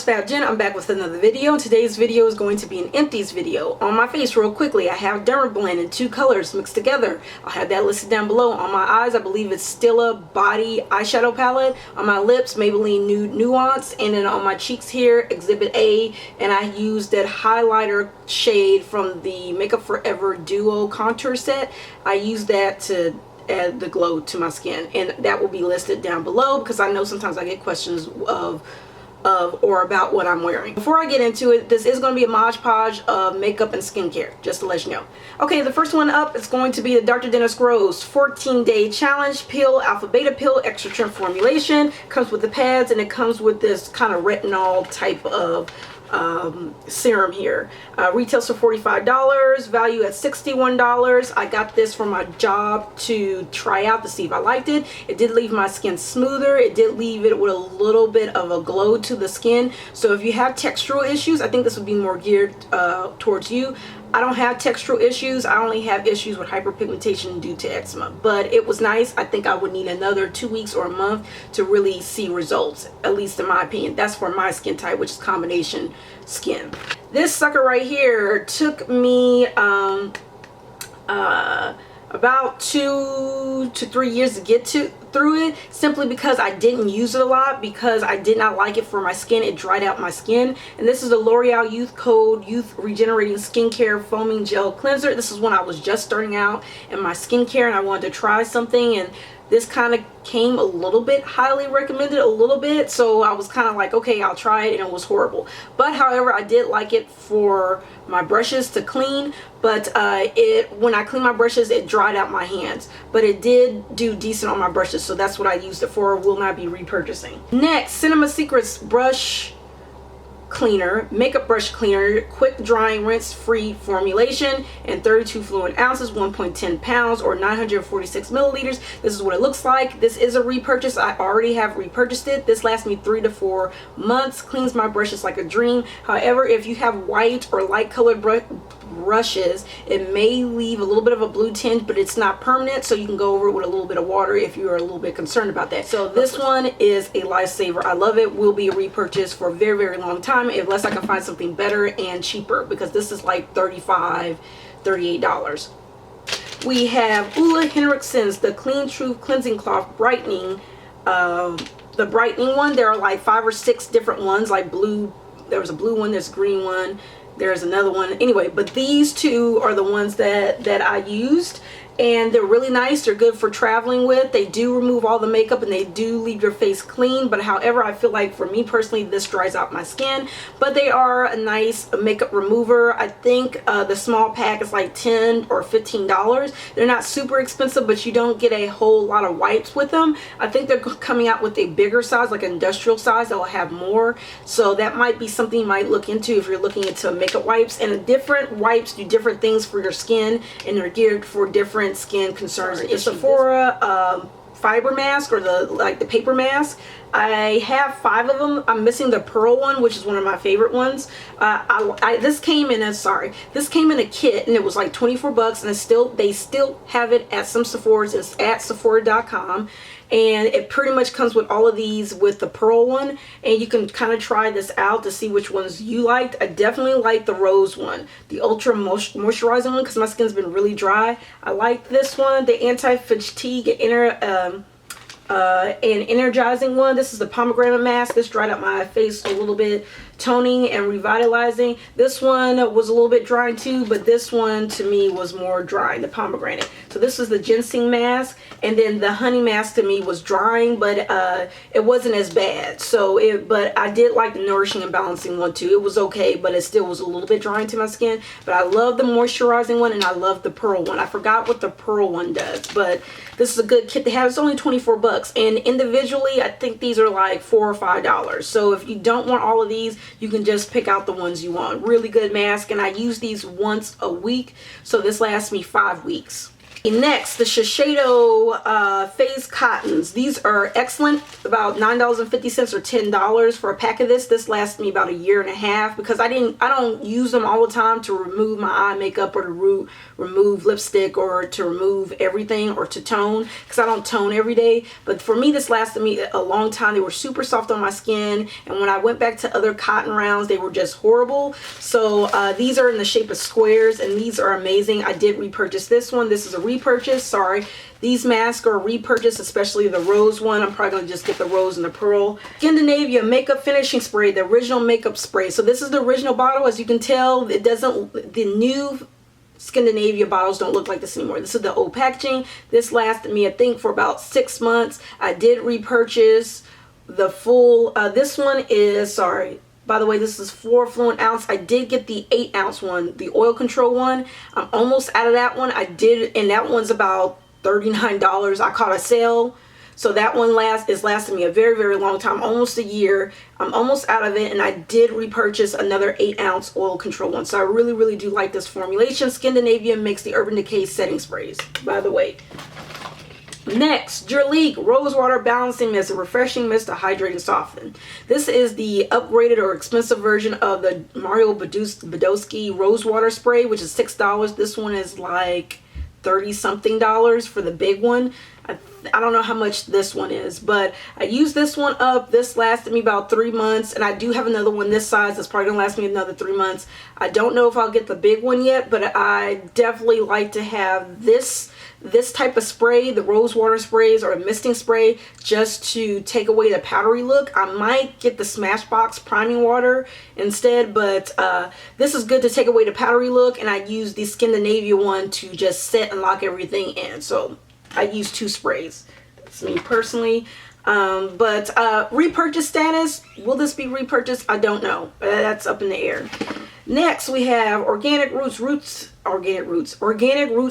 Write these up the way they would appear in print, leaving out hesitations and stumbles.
it's Fab Jen. I'm back with another video. Today's video is going to be an Empties video. On my face, real quickly, I have Derma blend in 2 colors mixed together. I'll have that listed down below. On my eyes, I believe it's Stila Body Eyeshadow Palette. On my lips, Maybelline Nude Nuance. And then on my cheeks here, Exhibit A. And I used that highlighter shade from the Makeup Forever Duo Contour Set. I used that to add the glow to my skin, and that will be listed down below because I know sometimes I get questions of or about what I'm wearing. Before I get into it, this is going to be a Mod Podge of makeup and skincare, just to let you know. Okay, the first one up is going to be the Dr. Dennis Gross 14-day challenge peel, alpha beta peel, extra trim formulation. Comes with the pads, and it comes with this kind of retinol type of serum here. Retails for $45, value at $61. I got this for my job to try out to see if I liked it. It did leave my skin smoother. It did leave it with a little bit of a glow to the skin. So if you have textural issues, I think this would be more geared towards you. I don't have textural issues. I only have issues with hyperpigmentation due to eczema. But it was nice. I think I would need another 2 weeks or a month to really see results, at least in my opinion. That's for my skin type, which is combination skin. This sucker right here took me about 2 to 3 years to get through it, simply because I didn't use it a lot, because I did not like it for my skin. It dried out my skin. And this is the L'Oreal Youth Code Youth Regenerating Skincare Foaming Gel Cleanser. This is when I was just starting out in my skincare and I wanted to try something, and this kind of came a little bit highly recommended, a little bit, so I was kind of like, okay, I'll try it, and it was horrible. But however, I did like it for my brushes to clean, but when I clean my brushes, it dried out my hands, but it did do decent on my brushes, so that's what I used it for. Will not be repurchasing. Next, Cinema Secrets brush cleaner, makeup brush cleaner, quick drying, rinse free formulation, and 32 fluid ounces, 1.10 pounds, or 946 milliliters. This is what it looks like. This is a repurchase. I already have repurchased it. This lasts me 3 to 4 months. Cleans my brushes like a dream. However, if you have white or light colored brushes, it may leave a little bit of a blue tinge, but it's not permanent, so you can go over it with a little bit of water if you are a little bit concerned about that. So this one is a lifesaver. I love it. Will be a repurchase for a very, very long time, unless I can find something better and cheaper, because this is like $35, $38. We have Ulla Henriksen's the Clean Truth Cleansing Cloth Brightening, the brightening one. There are like 5 or 6 different ones, like blue. There was a blue one, there's a green one, there's another one. Anyway, but these 2 are the ones that I used, and they're really nice. They're good for traveling with. They do remove all the makeup and they do leave your face clean, but however, I feel like for me personally, this dries out my skin. But they are a nice makeup remover. I think the small pack is like $10 or $15. They're not super expensive, but you don't get a whole lot of wipes with them. I think they're coming out with a bigger size, like an industrial size, that will have more. So that might be something you might look into if you're looking into makeup wipes. And different wipes do different things for your skin, and they're geared for different skin concerns. The SEPHORA fiber mask, or the paper mask. I have 5 of them. I'm missing the pearl one, which is one of my favorite ones. This came in a kit, and it was like 24 bucks, and they still have it at some Sephora's. It's at Sephora.com, and it pretty much comes with all of these with the pearl one, and you can kind of try this out to see which ones you liked. I definitely like the rose one, the ultra moisturizing one, because my skin's been really dry. I like this one, the anti-fatigue and energizing one. This is the pomegranate mask. This dried up my face a little bit, toning and revitalizing. This one was a little bit drying too, but this one to me was more drying, the pomegranate. So this is the ginseng mask, and then the honey mask to me was drying, but it wasn't as bad. But I did like the nourishing and balancing one too. It was okay, but it still was a little bit drying to my skin. But I love the moisturizing one, and I love the pearl one. I forgot what the pearl one does, but this is a good kit to have. It's only 24 bucks, and individually I think these are like $4 or $5. So if you don't want all of these, you can just pick out the ones you want. Really good mask, and I use these once a week, so this lasts me 5 weeks. Next, the Shiseido Phase Cottons. These are excellent, about $9.50 or $10 for a pack of this. This lasts me about a year and a half because I don't use them all the time to remove my eye makeup or to remove lipstick or to remove everything or to tone, because I don't tone every day. But for me, this lasted me a long time. They were super soft on my skin, and when I went back to other cotton rounds, they were just horrible. So these are in the shape of squares, and these are amazing. I did repurchase this one. This is a repurchase, sorry. These masks are a repurchase, especially the rose one. I'm probably going to just get the rose and the pearl. Scandinavia makeup finishing spray, the original makeup spray. So this is the original bottle. As you can tell, it doesn't, the new Scandinavia bottles don't look like this anymore. This is the old packaging. This lasted me, I think, for about 6 months. I did repurchase the full, this one is, sorry, by the way, this is 4 fluent ounce. I did get the 8 ounce one, the oil control one. I'm almost out of that one. I did, and that one's about $39. I caught a sale. So that one is lasting me a very, very long time, almost a year. I'm almost out of it, and I did repurchase another 8 ounce oil control one. So I really, really do like this formulation. Scandinavia makes the Urban Decay setting sprays, by the way. Next, Jurlique Rosewater Balancing Mist, a refreshing mist to hydrate and soften. This is the upgraded or expensive version of the Mario Badescu Rosewater Spray, which is $6. This one is like $30-something for the big one. I don't know how much this one is, but I used this one up. This lasted me about 3 months, and I do have another one this size that's probably gonna last me another 3 months. I don't know if I'll get the big one yet, but I definitely like to have this type of spray, the Rosewater sprays or a misting spray, just to take away the powdery look. I might get the Smashbox priming water instead, but this is good to take away the powdery look, and I use the Scandinavia one to just set and lock everything in. So I use 2 sprays. That's me personally. But repurchase status, will this be repurchased? I don't know. That's up in the air. Next, we have Organic Roots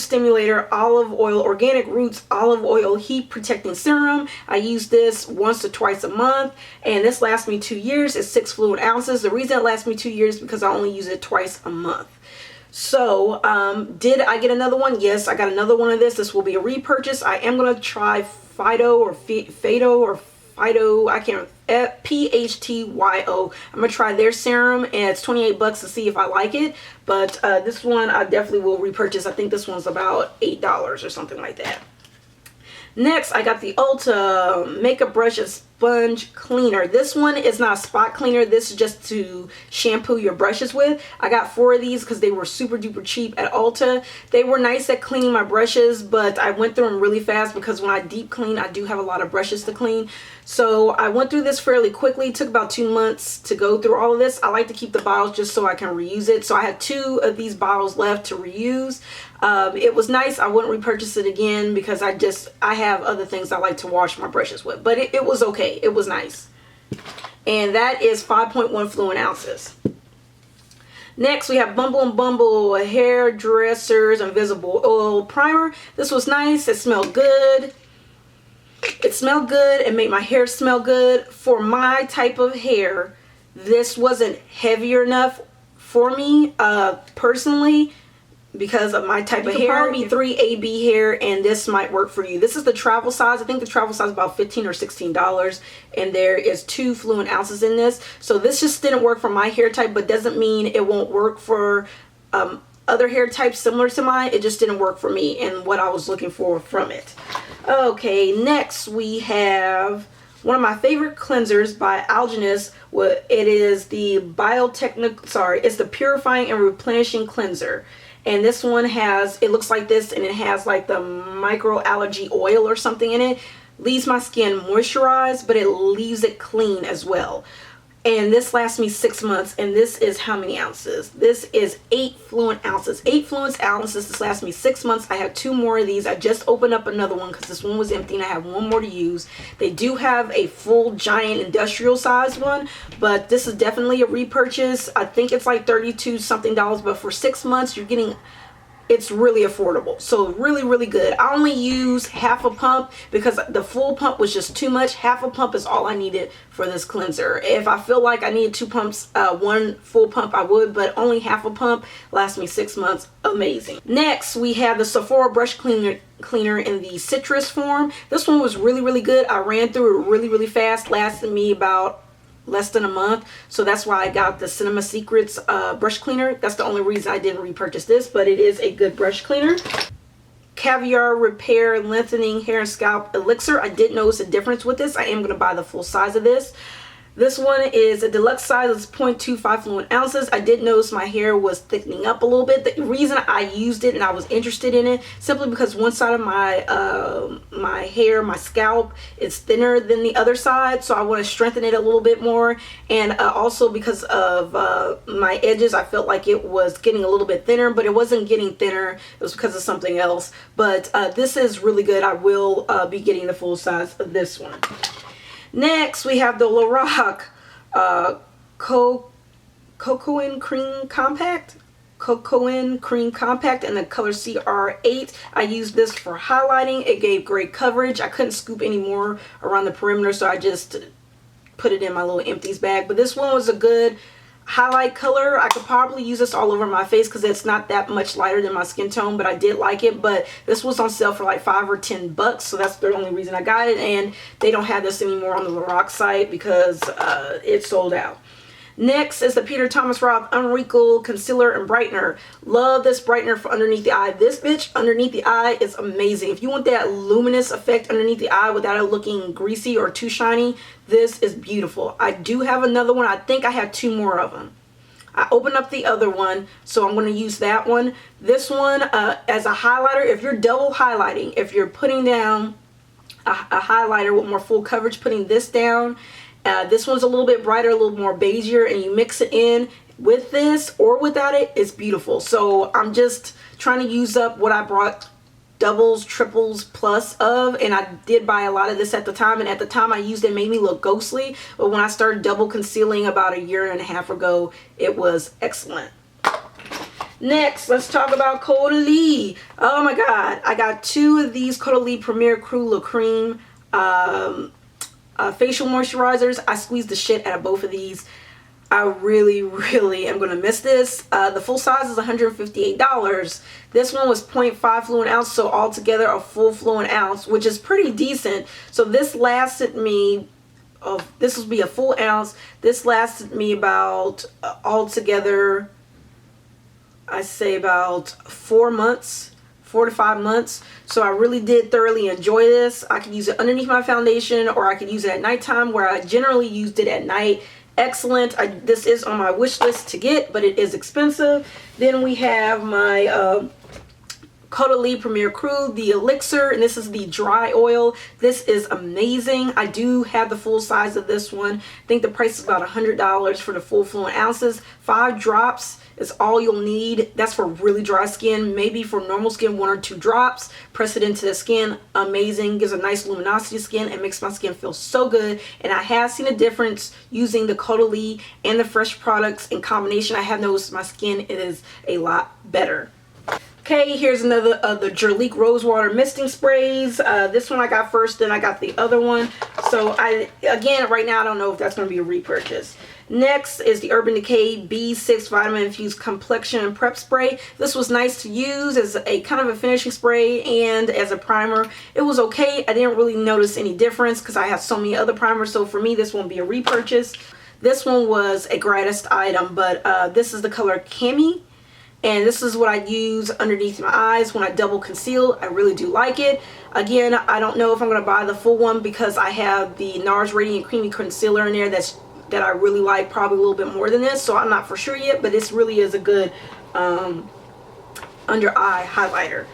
Stimulator Organic Roots Olive Oil Heat Protecting Serum. I use this once or twice a month, and this lasts me 2 years. It's 6 fluid ounces. The reason it lasts me 2 years is because I only use it twice a month. So, did I get another one? Yes, I got another one of this. This will be a repurchase. I am going to try Fido, I can't, PHTYO. I'm going to try their serum, and it's $28 to see if I like it. But this one I definitely will repurchase. I think this one's about $8 or something like that. Next, I got the Ulta Makeup Brush and Sponge Cleaner. This one is not a spot cleaner. This is just to shampoo your brushes with. I got 4 of these because they were super duper cheap at Ulta. They were nice at cleaning my brushes, but I went through them really fast because when I deep clean, I do have a lot of brushes to clean. So I went through this fairly quickly. It took about 2 months to go through all of this. I like to keep the bottles just so I can reuse it. So I had 2 of these bottles left to reuse. It was nice. I wouldn't repurchase it again because I have other things I like to wash my brushes with. But it was okay. It was nice. And that is 5.1 fluid ounces. Next, we have Bumble and Bumble Hairdresser's Invisible Oil Primer. This was nice. It smelled good. It smelled good and made my hair smell good. For my type of hair, this wasn't heavier enough for me personally because of my type of hair. Probably 3AB hair, and this might work for you. This is the travel size. I think the travel size is about $15 or $16, and there is 2 fluid ounces in this. So this just didn't work for my hair type, but doesn't mean it won't work for other hair types similar to mine. It just didn't work for me and what I was looking for from it. Okay, next we have one of my favorite cleansers by Algenist. It is the it's the Purifying and Replenishing Cleanser. And this one it looks like this, and it has like the microalgae oil or something in it. Leaves my skin moisturized, but it leaves it clean as well. And this lasts me 6 months, and this is how many ounces? This is 8 fluid ounces. 8 fluid ounces. This lasts me 6 months. I have 2 more of these. I just opened up another one because this one was empty, and I have 1 more to use. They do have a full giant industrial size one, but this is definitely a repurchase. I think it's like $32 something, but for 6 months, you're getting it's really affordable. So really, really good. I only use half a pump because the full pump was just too much. Half a pump is all I needed for this cleanser. If I feel like I needed 2 pumps, 1 full pump, I would, but only half a pump lasts me 6 months. Amazing. Next, we have the SEPHORA brush cleaner in the citrus form. This one was really, really good. I ran through it really, really fast. Lasted me about less than a month, so that's why I got the Cinema Secrets brush cleaner. That's the only reason I didn't repurchase this, but it is a good brush cleaner. Caviar Repair Lengthening Hair and Scalp Elixir. I did notice a difference with this. I am going to buy the full size of this. This one is a deluxe size. It's 0.25 fluid ounces. I did notice my hair was thickening up a little bit. The reason I used it and I was interested in it simply because one side of my my hair, my scalp, is thinner than the other side, so I want to strengthen it a little bit more. And also because of my edges, I felt like it was getting a little bit thinner, but it wasn't getting thinner. It was because of something else. But this is really good. I will be getting the full size of this one. Next, we have the Roth Cocoa Cream Compact. Cocoa Cream Compact in the color CR8. I used this for highlighting. It gave great coverage. I couldn't scoop any more around the perimeter, so I just put it in my little Empties bag. But this one was a good highlight color. I could probably use this all over my face because it's not that much lighter than my skin tone, but I did like it. But this was on sale for like $5 or $10, so that's the only reason I got it. And they don't have this anymore on the Roth site because it sold out. Next is the Peter Thomas Roth Un-Wrinkle Concealer and Brightener. Love this brightener for underneath the eye. This bitch underneath the eye is amazing. If you want that luminous effect underneath the eye without it looking greasy or too shiny, this is beautiful. I do have another one. I think I have 2 more of them. I opened up the other one, so I'm going to use that one. This one as a highlighter, if you're double highlighting, if you're putting down a highlighter with more full coverage, putting this down, this one's a little bit brighter, a little more beigeier, and you mix it in with this or without it, it's beautiful. So I'm just trying to use up what I brought doubles, triples plus of, and I did buy a lot of this at the time, and at the time I used it, made me look ghostly, but when I started double concealing about 1.5 years ago, it was excellent. Next, let's talk about Caudalie. Oh my god, I got 2 of these Caudalie Premier Crue Cream facial moisturizers. I squeezed the shit out of both of these. I really, really am going to miss this. The full size is $158. This one was 0.5 fluid ounce, so altogether a full fluid ounce, which is pretty decent. So this lasted me, this will be a full ounce. This lasted me about, altogether, I say about 4 months. 4 to 5 months. So I really did thoroughly enjoy this. I could use it underneath my foundation, or I could use it at nighttime, where I generally used it at night. Excellent. This is on my wish list to get, but it is expensive. Then we have my Caudalie Premier Crue, the Elixir, and this is the dry oil. This is amazing. I do have the full size of this one. I think the price is about $100 for the full fluid ounces. 5 drops is all you'll need. That's for really dry skin. Maybe for normal skin, 1 or 2 drops. Press it into the skin. Amazing. Gives a nice luminosity to skin and makes my skin feel so good. And I have seen a difference using the Caudalie and the Fresh products in combination. I have noticed my skin is a lot better. Okay, here's another of the Jurlique Rosewater misting sprays. This one I got first, then I got the other one. So again, right now I don't know if that's going to be a repurchase. Next is the Urban Decay B6 Vitamin Infused Complexion and Prep Spray. This was nice to use as a kind of a finishing spray and as a primer. It was okay. I didn't really notice any difference because I have so many other primers. So for me, this won't be a repurchase. This one was a gratis item, but this is the color Cami. And this is what I use underneath my eyes when I double conceal. I really do like it. Again, I don't know if I'm going to buy the full one because I have the Nars Radiant Creamy Concealer in there that I really like, probably a little bit more than this. So I'm not for sure yet, but this really is a good under eye highlighter.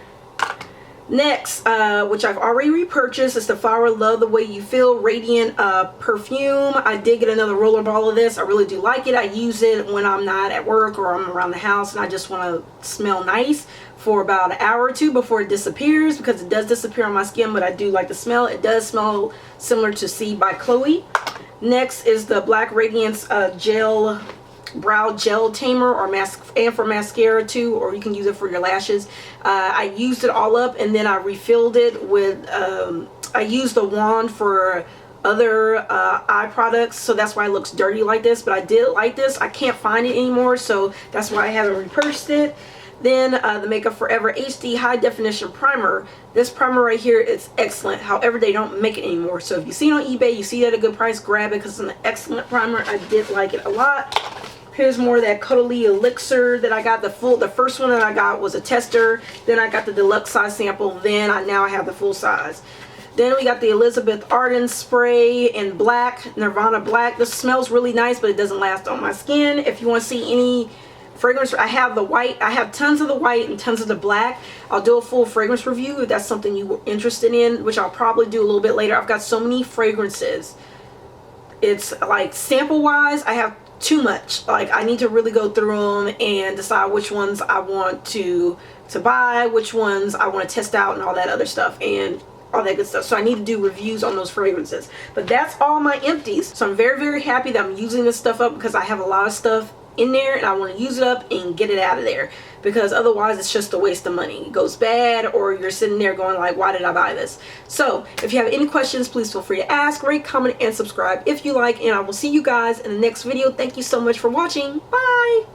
Next, which I've already repurchased, is the Flower Love the Way You Feel Radiant Perfume. I did get another roller ball of this. I really do like it. I use it when I'm not at work or I'm around the house and I just want to smell nice for about an hour or two before it disappears, because it does disappear on my skin, but I do like the smell. It does smell similar to See by Chloe. Next is the Black Radiance Gel brow gel tamer or and for mascara too, or you can use it for your lashes. I used it all up and then I refilled it with I used the wand for other eye products, so that's why it looks dirty like this. But I did like this. I can't find it anymore, so that's why I haven't repurchased it. Then the Makeup Forever HD High Definition Primer. This primer right here is excellent. However, they don't make it anymore. So if you see it on eBay, you see it at a good price, grab it because it's an excellent primer. I did like it a lot. Here's more of that Cuddly Elixir that I got. The first one that I got was a tester. Then I got the deluxe size sample. Then now I have the full size. Then we got the Elizabeth Arden spray in black, Nirvana black. This smells really nice, but it doesn't last on my skin. If you want to see any fragrance, I have the white. I have tons of the white and tons of the black. I'll do a full fragrance review if that's something you were interested in, which I'll probably do a little bit later. I've got so many fragrances. It's like sample wise, I have too much. Like I need to really go through them and decide which ones I want to buy, which ones I want to test out, and all that other stuff and all that good stuff. So I need to do reviews on those fragrances. But that's all my empties. So I'm very, very happy that I'm using this stuff up because I have a lot of stuff in there and I want to use it up and get it out of there, because otherwise it's just a waste of money. It goes bad, or you're sitting there going like, why did I buy this? So if you have any questions, please feel free to ask, rate, comment, and subscribe if you like, and I will see you guys in the next video. Thank you so much for watching. Bye.